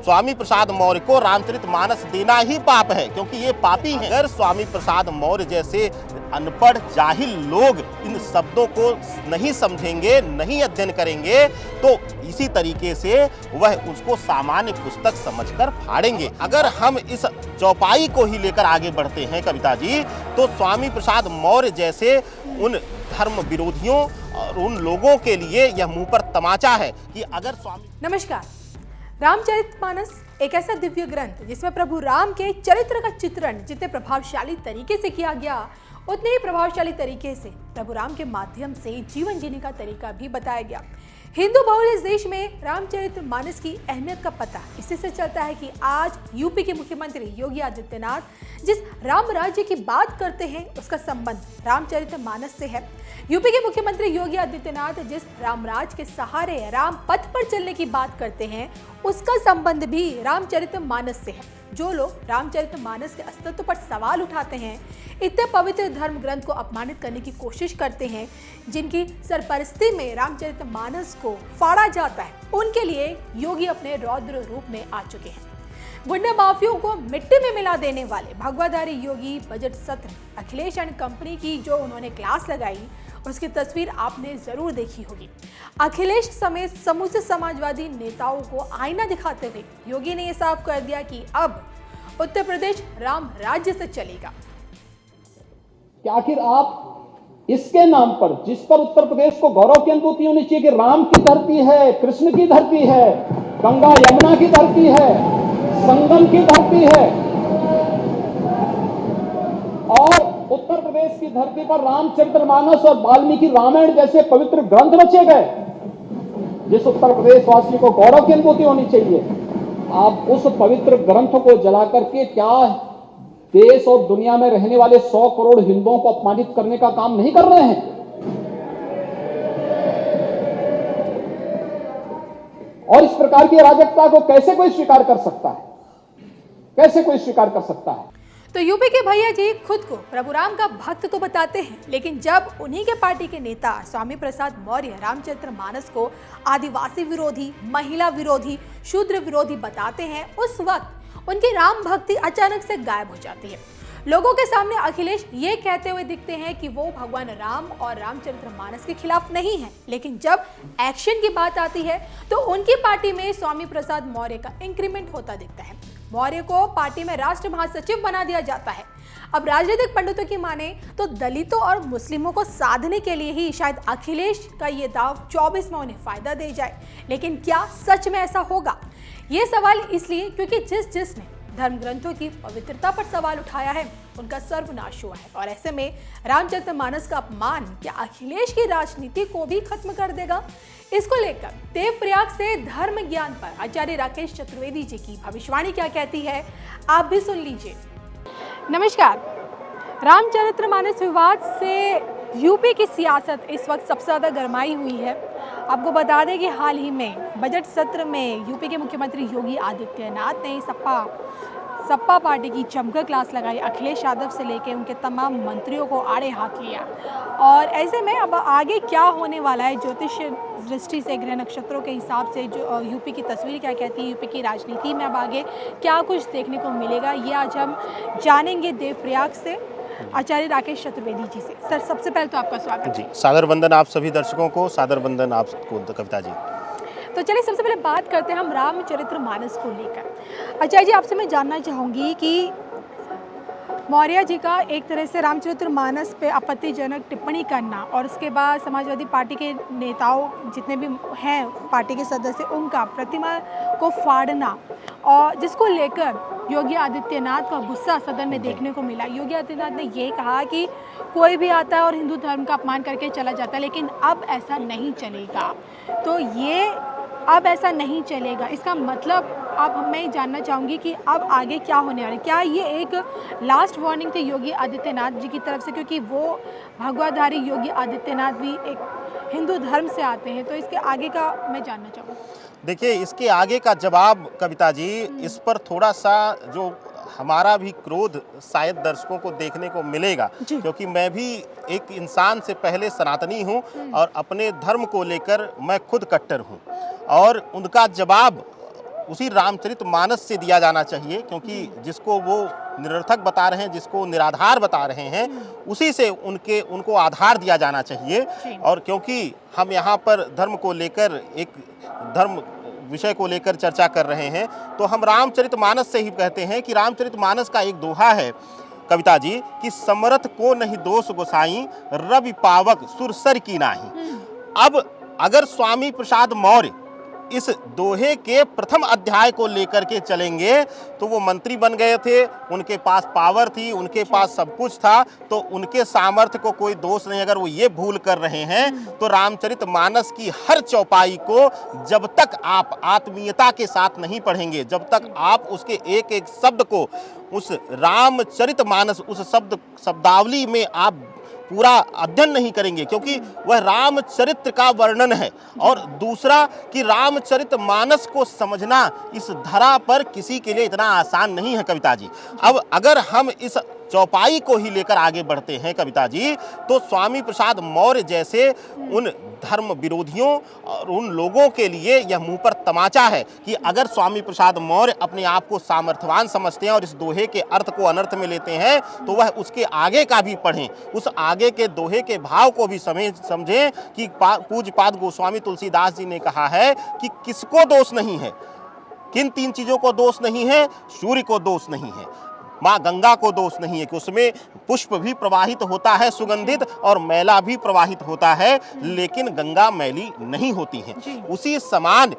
स्वामी प्रसाद मौर्य को रामचरितमानस देना ही पाप है, क्योंकि ये पापी हैं। अगर स्वामी प्रसाद मौर्य जैसे अनपढ़ जाहिल लोग इन शब्दों को नहीं समझेंगे, नहीं अध्ययन करेंगे, तो इसी तरीके से वह उसको सामान्य पुस्तक समझकर फाड़ेंगे। अगर हम इस चौपाई को ही लेकर आगे बढ़ते हैं कविता जी, तो स्वामी प्रसाद मौर्य जैसे उन धर्म विरोधियों और उन लोगों के लिए यह मुंह पर तमाचा है कि अगर स्वामी। नमस्कार। रामचरितमानस एक ऐसा दिव्य ग्रंथ जिसमें प्रभु राम के चरित्र का चित्रण जितने प्रभावशाली तरीके से किया गया, उतने ही प्रभावशाली तरीके से प्रभु राम के माध्यम से जीवन जीने का तरीका भी बताया गया। हिंदू बहुल इस देश में रामचरितमानस की अहमियत का पता इसी से चलता है कि आज यूपी के मुख्यमंत्री योगी आदित्यनाथ जिस राम राज्य की बात करते हैं, उसका संबंध रामचरितमानस से है। यूपी के मुख्यमंत्री योगी आदित्यनाथ जिस रामराज के सहारे राम पथ पर चलने की बात करते हैं, उसका संबंध भी रामचरितमानस से है। जो लोग रामचरितमानस के अस्तित्व पर सवाल उठाते हैं, इतने पवित्र धर्म ग्रंथ को अपमानित करने की कोशिश करते हैं, जिनकी सरपरस्ती में रामचरितमानस को फाड़ा जाता है, उनके लिए योगी अपने रौद्र रूप में आ चुके हैं। गुंडा माफियों को मिट्टी में मिला देने वाले भगवाधारी योगी बजट सत्र अखिलेश एंड कंपनी की जो उन्होंने क्लास लगाई, उसकी तस्वीर आपने जरूर देखी होगी। अखिलेश समेत समूचे समाजवादी नेताओं को आईना दिखाते हुए योगी ने यह साफ कर दिया कि अब उत्तर प्रदेश राम राज्य से चलेगा। कि आखिर आप इसके नाम पर, जिस पर उत्तर प्रदेश को गौरव की अनुभूति होनी चाहिए कि राम की धरती है, कृष्ण की धरती है, गंगा यमुना की धरती है, संगम की धरती है, और उत्तर प्रदेश की धरती पर रामचरितमानस और वाल्मीकि रामायण जैसे पवित्र ग्रंथ रचे गए, जिस उत्तर प्रदेश वासियों को गौरव की अनुभूति होनी चाहिए, आप उस पवित्र ग्रंथ को जला करके क्या देश और दुनिया में रहने वाले 100 करोड़ हिंदुओं को अपमानित करने का काम नहीं कर रहे हैं? और इस प्रकार की अराजकता को कैसे कोई स्वीकार कर सकता है? कैसे कोई स्वीकार कर सकता है? तो यूपी के भैया जी खुद को प्रभु राम का भक्त तो बताते हैं, लेकिन जब उन्हीं के पार्टी के नेता स्वामी प्रसाद मौर्य रामचरितमानस को आदिवासी विरोधी, महिला विरोधी, शूद्र विरोधी बताते हैं, उस वक्त उनकी राम भक्ति अचानक से गायब हो जाती है। लोगों के सामने अखिलेश ये कहते हुए दिखते हैं कि वो भगवान राम और रामचरितमानस के खिलाफ नहीं है, लेकिन जब एक्शन की बात आती है तो उनकी पार्टी में स्वामी प्रसाद मौर्य का इंक्रीमेंट होता दिखता है। मौर्य को पार्टी में राष्ट्र महासचिव बना दिया जाता है। अब राजनीतिक पंडितों की माने तो दलितों और मुस्लिमों को साधने के लिए ही शायद अखिलेश का ये दाव 24 में उन्हें फायदा दे जाए, लेकिन क्या सच में ऐसा होगा? ये सवाल इसलिए क्योंकि जिसने धर्म ग्रंथों की पवित्रता पर सवाल उठाया है, उनका सर्वनाश हुआ है। और ऐसे में रामचरितमानस का अपमान क्या अखिलेश की राजनीति को भी खत्म कर देगा? इसको लेकर देवप्रयाग से धर्म ज्ञान पर आचार्य राकेश चतुर्वेदी जी की भविष्यवाणी क्या कहती है, आप भी सुन लीजिए। नमस्कार। रामचरितमानस विवाद से यूपी की सियासत इस वक्त सबसे ज़्यादा गरमाई हुई है। आपको बता दें कि हाल ही में बजट सत्र में यूपी के मुख्यमंत्री योगी आदित्यनाथ ने सपा पार्टी की जमकर क्लास लगाई। अखिलेश यादव से लेकर उनके तमाम मंत्रियों को आड़े हाथ लिया। और ऐसे में अब आगे क्या होने वाला है, ज्योतिष दृष्टि से, ग्रह नक्षत्रों के हिसाब से जो यूपी की तस्वीर क्या कहती है, यूपी की राजनीति में अब आगे क्या कुछ देखने को मिलेगा, ये आज हम जानेंगे देवप्रयाग से आचार्य राकेश चतुर्वेदी जी से। सर, सबसे पहले तो आपका स्वागत जी। सादर वंदन आप सभी दर्शकों को, सादर वंदन आपको कविता जी। तो चलिए सबसे पहले बात करते हैं हम रामचरितमानस को लेकर। आचार्य जी, आपसे मैं जानना चाहूँगी कि मौर्य जी का एक तरह से रामचरितमानस पे आपत्तिजनक टिप्पणी करना और उसके बाद समाजवादी पार्टी के नेताओं जितने भी हैं पार्टी के सदस्य, उनका प्रतिमा को फाड़ना, और जिसको लेकर योगी आदित्यनाथ का गुस्सा सदन में देखने को मिला। योगी आदित्यनाथ ने ये कहा कि कोई भी आता है और हिंदू धर्म का अपमान करके चला जाता है, लेकिन अब ऐसा नहीं चलेगा। तो ये अब ऐसा नहीं चलेगा, इसका मतलब अब मैं जानना चाहूँगी कि अब आगे क्या होने वाला है? क्या ये एक लास्ट वार्निंग थी योगी आदित्यनाथ जी की तरफ से, क्योंकि वो भगवाधारी योगी आदित्यनाथ भी एक हिंदू धर्म से आते हैं, तो इसके आगे का मैं जानना चाहूँगी। देखिए, इसके आगे का जवाब कविता जी, इस पर थोड़ा सा जो हमारा भी क्रोध शायद दर्शकों को देखने को मिलेगा, क्योंकि मैं भी एक इंसान से पहले सनातनी हूं और अपने धर्म को लेकर मैं खुद कट्टर हूं, और उनका जवाब उसी रामचरितमानस से दिया जाना चाहिए, क्योंकि जिसको वो निरर्थक बता रहे हैं, जिसको निराधार बता रहे हैं, उसी से उनको आधार दिया जाना चाहिए। और क्योंकि हम यहाँ पर धर्म को लेकर एक धर्म विषय को लेकर चर्चा कर रहे हैं, तो हम रामचरितमानस से ही कहते हैं कि रामचरितमानस का एक दोहा है कविता जी कि समरथ को नहीं दोष गोसाई, रवि पावक सुरसर की नाही। अब अगर स्वामी प्रसाद मौर्य इस दोहे के प्रथम अध्याय को लेकर के चलेंगे तो वो मंत्री बन गए थे, उनके पास पावर थी, उनके पास सब कुछ था, तो उनके सामर्थ्य को कोई दोष नहीं। अगर वो ये भूल कर रहे हैं तो रामचरितमानस की हर चौपाई को जब तक आप आत्मीयता के साथ नहीं पढ़ेंगे, जब तक आप उसके एक एक शब्द को उस रामचरितमानस उस शब्दावली में आप पूरा अध्ययन नहीं करेंगे, क्योंकि वह रामचरित्र का वर्णन है। और दूसरा कि रामचरितमानस को समझना इस धरा पर किसी के लिए इतना आसान नहीं है कविता जी। अब अगर हम इस चौपाई को ही लेकर आगे बढ़ते हैं कविता जी, तो स्वामी प्रसाद मौर्य जैसे उन धर्म विरोधियों और उन लोगों के लिए यह मुंह पर तमाचा है कि अगर स्वामी प्रसाद मौर्य अपने आप को सामर्थ्यवान समझते हैं और इस दोहे के अर्थ को अनर्थ में लेते हैं, तो वह उसके आगे का भी पढ़ें, उस आगे के दोहे के भाव को भी समझें कि पूज्यपाद गोस्वामी तुलसीदास जी ने कहा है कि किसको दोष नहीं है, किन तीन चीजों को दोष नहीं है। सूर्य को दोष नहीं है, माँ गंगा को दोष नहीं है कि उसमें पुष्प भी प्रवाहित होता है सुगंधित और मैला भी प्रवाहित होता है, लेकिन गंगा मैली नहीं होती है। उसी समान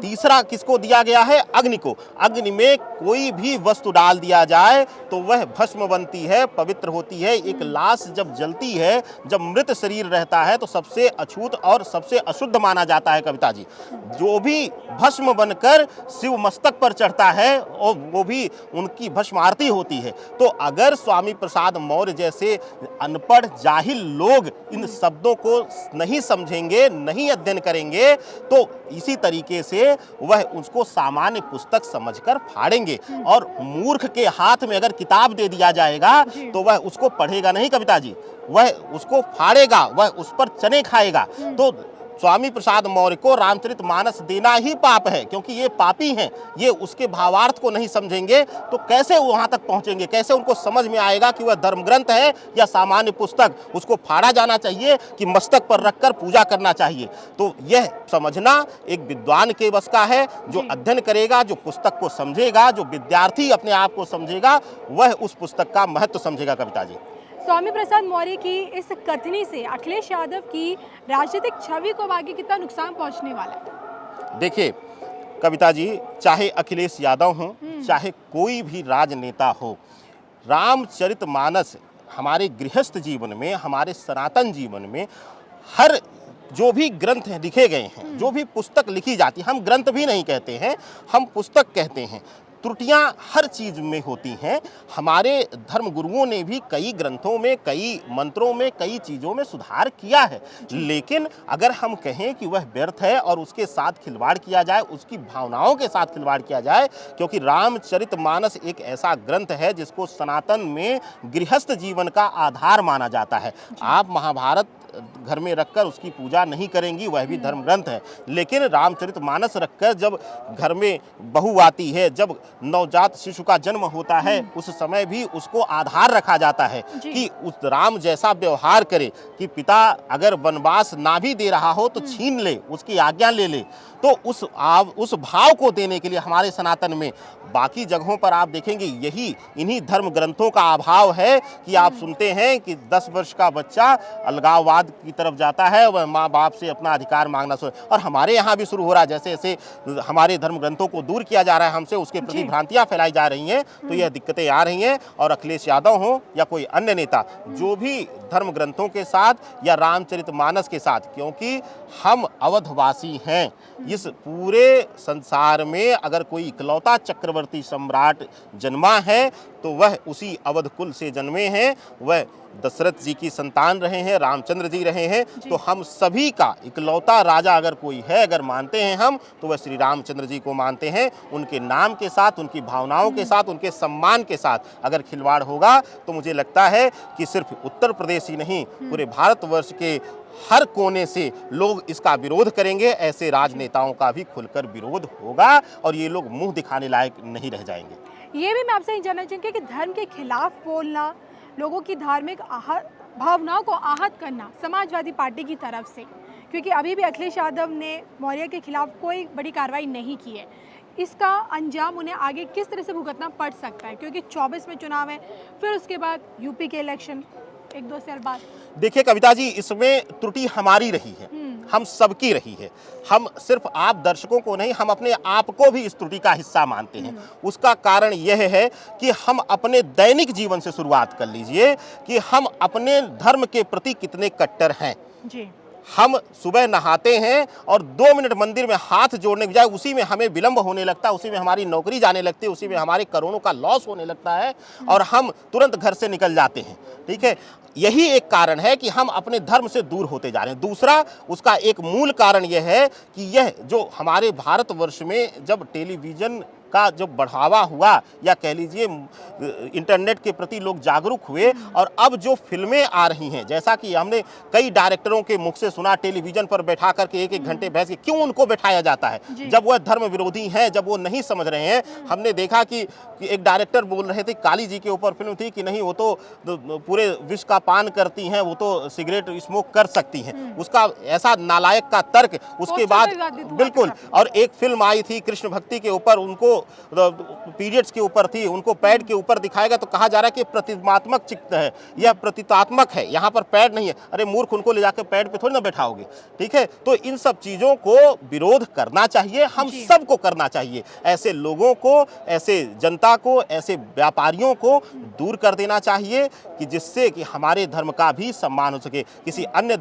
तीसरा किसको दिया गया है? अग्नि को। अग्नि में कोई भी वस्तु डाल दिया जाए तो वह भस्म बनती है, पवित्र होती है। एक लाश जब जलती है, जब मृत शरीर रहता है, तो सबसे अछूत और सबसे अशुद्ध माना जाता है कविता जी। जो भी भस्म बनकर शिव मस्तक पर चढ़ता है और वो भी उनकी भस्म आरती होती है। तो अगर स्वामी प्रसाद मौर्य जैसे अनपढ़ जाहिल लोग इन शब्दों को नहीं समझेंगे, नहीं अध्ययन करेंगे, तो इसी तरीके से वह उसको सामान्य पुस्तक समझकर फाड़ेंगे। और मूर्ख के हाथ में अगर किताब दे दिया जाएगा तो वह उसको पढ़ेगा नहीं कविता जी, वह उसको फाड़ेगा, वह उस पर चने खाएगा। तो स्वामी प्रसाद मौर्य को रामचरितमानस देना ही पाप है, क्योंकि ये पापी हैं। ये उसके भावार्थ को नहीं समझेंगे तो कैसे वहां तक पहुंचेंगे, कैसे उनको समझ में आएगा कि वह धर्म ग्रंथ है या सामान्य पुस्तक। उसको फाड़ा जाना चाहिए कि मस्तक पर रखकर पूजा करना चाहिए। तो यह समझना एक विद्वान के बस का है, जो अध्ययन करेगा, जो पुस्तक को समझेगा, जो विद्यार्थी अपने आप को समझेगा, वह उस पुस्तक का महत्व समझेगा कविता जी। स्वामी प्रसाद मौर्य की इस कथनी से अखिलेश यादव की राजनीतिक छवि को आगे कितना नुकसान पहुंचने वाला है? देखिए कविता जी, चाहे अखिलेश यादव हो, चाहे कोई भी राजनेता हो, रामचरितमानस हमारे गृहस्थ जीवन में, हमारे सनातन जीवन में हर जो भी ग्रंथ लिखे गए हैं, जो भी पुस्तक लिखी जाती है, हम ग्रंथ भी नहीं कहते हैं, हम पुस्तक कहते हैं। त्रुटियां हर चीज में होती हैं। हमारे धर्म गुरुओं ने भी कई ग्रंथों में, कई मंत्रों में, कई चीज़ों में सुधार किया है, लेकिन अगर हम कहें कि वह व्यर्थ है और उसके साथ खिलवाड़ किया जाए, उसकी भावनाओं के साथ खिलवाड़ किया जाए, क्योंकि रामचरितमानस एक ऐसा ग्रंथ है जिसको सनातन में गृहस्थ जीवन का आधार माना जाता है। आप महाभारत घर में रखकर उसकी पूजा नहीं करेंगी, वह भी धर्म ग्रंथ है, लेकिन रामचरितमानस रखकर जब घर में बहू आती है, जब नवजात शिशु का जन्म होता है, उस समय भी उसको आधार रखा जाता है कि उस राम जैसा व्यवहार करे कि पिता अगर वनवास ना भी दे रहा हो तो छीन ले, उसकी आज्ञा ले ले। तो उस भाव को देने के लिए हमारे सनातन में, बाकी जगहों पर आप देखेंगे यही इन्हीं धर्म ग्रंथों का अभाव है कि आप सुनते हैं कि 10 वर्ष का बच्चा अलगाववाद की तरफ जाता है, वह माँ बाप से अपना अधिकार मांगना और हमारे यहाँ भी शुरू हो रहा है। जैसे जैसे हमारे धर्म ग्रंथों को दूर किया जा रहा है हमसे, उसके प्रति भ्रांतियाँ फैलाई जा रही हैं, तो यह दिक्कतें आ रही हैं। और अखिलेश यादव हो या कोई अन्य नेता, जो भी धर्म ग्रंथों के साथ या रामचरितमानस के साथ, क्योंकि हम अवधवासी हैं, इस पूरे संसार में अगर कोई इकलौता चक्रवर्ती सम्राट जन्मा है तो वह उसी अवध कुल से जन्मे हैं, वह दशरथ जी की संतान रहे हैं, रामचंद्र जी रहे हैं। तो हम सभी का इकलौता राजा अगर कोई है, अगर मानते हैं हम, तो वह श्री रामचंद्र जी को मानते हैं। उनके नाम के साथ, उनकी भावनाओं के साथ, उनके सम्मान के साथ अगर खिलवाड़ होगा तो मुझे लगता है कि सिर्फ उत्तर प्रदेश ही नहीं, पूरे भारतवर्ष के हर कोने से लोग इसका विरोध करेंगे। ऐसे राजनेताओं का भी खुलकर विरोध होगा और ये लोग मुंह दिखाने लायक नहीं रह जाएंगे। ये भी मैं आपसे जानना चाहूँगी कि धर्म के खिलाफ बोलना, लोगों की धार्मिक भावनाओं को आहत करना समाजवादी पार्टी की तरफ से, क्योंकि अभी भी अखिलेश यादव ने मौर्य के खिलाफ कोई बड़ी कार्रवाई नहीं की है, इसका अंजाम उन्हें आगे किस तरह से भुगतना पड़ सकता है? क्योंकि 24 में चुनाव है, फिर उसके बाद यूपी के इलेक्शन 1-2 साल बाद। देखिए कविता जी, इसमें त्रुटि हमारी रही है, हम सबकी रही है। हम सिर्फ आप दर्शकों को नहीं, हम अपने आप को भी इस त्रुटि का हिस्सा मानते हैं। उसका कारण यह है कि हम अपने दैनिक जीवन से शुरुआत कर लीजिए कि हम अपने धर्म के प्रति कितने कट्टर हैं जी। हम सुबह नहाते हैं और 2 मिनट मंदिर में हाथ जोड़ने के बजाय उसी में हमें विलंब होने लगता है, उसी में हमारी नौकरी जाने लगती है, उसी में हमारे करोड़ों का लॉस होने लगता है और हम तुरंत घर से निकल जाते हैं। ठीक है, यही एक कारण है कि हम अपने धर्म से दूर होते जा रहे हैं। दूसरा, उसका एक मूल कारण यह है कि यह जो हमारे भारतवर्ष में जब टेलीविज़न का जो बढ़ावा हुआ या कह लीजिए इंटरनेट के प्रति लोग जागरूक हुए और अब जो फिल्में आ रही हैं, जैसा कि हमने कई डायरेक्टरों के मुख से सुना, टेलीविजन पर बैठा करके 1-1 घंटे बहस के, क्यों उनको बैठाया जाता है? जब वह धर्म विरोधी हैं, जब वो नहीं समझ रहे हैं। हमने देखा कि एक डायरेक्टर बोल रहे थे, काली जी के ऊपर फिल्म थी कि नहीं वो तो पूरे विश्व का पान करती हैं, वो तो सिगरेट स्मोक कर सकती हैं। उसका ऐसा नालायक का तर्क, उसके बाद बिल्कुल। और एक फिल्म आई थी कृष्ण भक्ति के ऊपर, उनको पीरियड्स के ऊपर थी, उनको पैड के ऊपर दिखाएगा तो कहा जा रहा है कि प्रतिमात्मक चित्र है, यह प्रतीकात्मक है, यहाँ पर पैड नहीं है। अरे मूर्ख, उनको ले जाकर पैड पे थोड़ी ना बैठाओगे। ठीक है, तो इन सब चीज़ों को विरोध करना चाहिए, हम सबको करना चाहिए। ऐसे लोगों को, ऐसे जनता को, ऐसे व्यापारियों को दूर कर देना चाहिए कि जिससे कि हमारे धर्म का भी सम्मान हो सके। किसी अन्य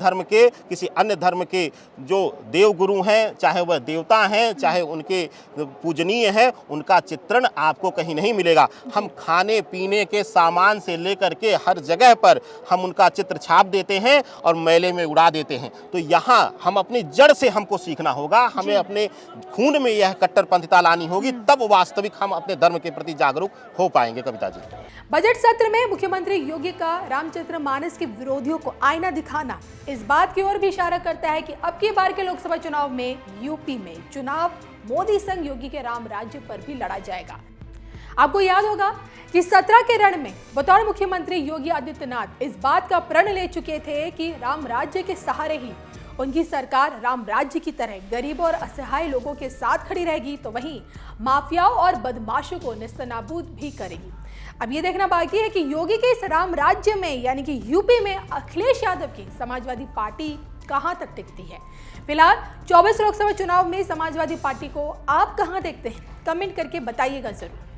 धर्म के जो देव गुरु हैं, चाहे वह देवता हैं, चाहे उनके पूजनीय हैं, उनका चित्रण आपको कहीं नहीं मिलेगा। हम खाने पीने के सामान से लेकर के हर जगह पर हम उनका चित्र छाप देते हैं और मेले में उड़ा देते हैं। तो यहाँ हम अपनी जड़ से हमको सीखना होगा, हमें अपने खून में यह कट्टरपंथिता लानी होगी, तब वास्तविक हम अपने धर्म के प्रति जागरूक हो पाएंगे। कविता जी, बजट सत्र में मुख्यमंत्री योगी का रामचरितमानस के विरोधियों को आईना दिखाना इस बात की ओर भी इशारा करता है कि अब की बार के लोकसभा चुनाव में यूपी में चुनाव मोदी संग योगी के राम राज्य पर भी लड़ा जाएगा। आपको याद होगा कि 17 के रण में बतौर मुख्यमंत्री योगी आदित्यनाथ इस बात का प्रण ले चुके थे कि राम राज्य के सहारे ही उनकी सरकार राम राज्य की तरह गरीबों और असहाय लोगों के साथ खड़ी रहेगी, तो वहीं माफियाओं और बदमाशों को नेस्तनाबूद भी करेगी। अब ये देखना बाकी है कि योगी के इस राम राज्य में यानी कि यूपी में अखिलेश यादव की समाजवादी पार्टी कहां तक टिकती है। फिलहाल 24 लोकसभा चुनाव में समाजवादी पार्टी को आप कहां देखते हैं? कमेंट करके बताइएगा जरूर।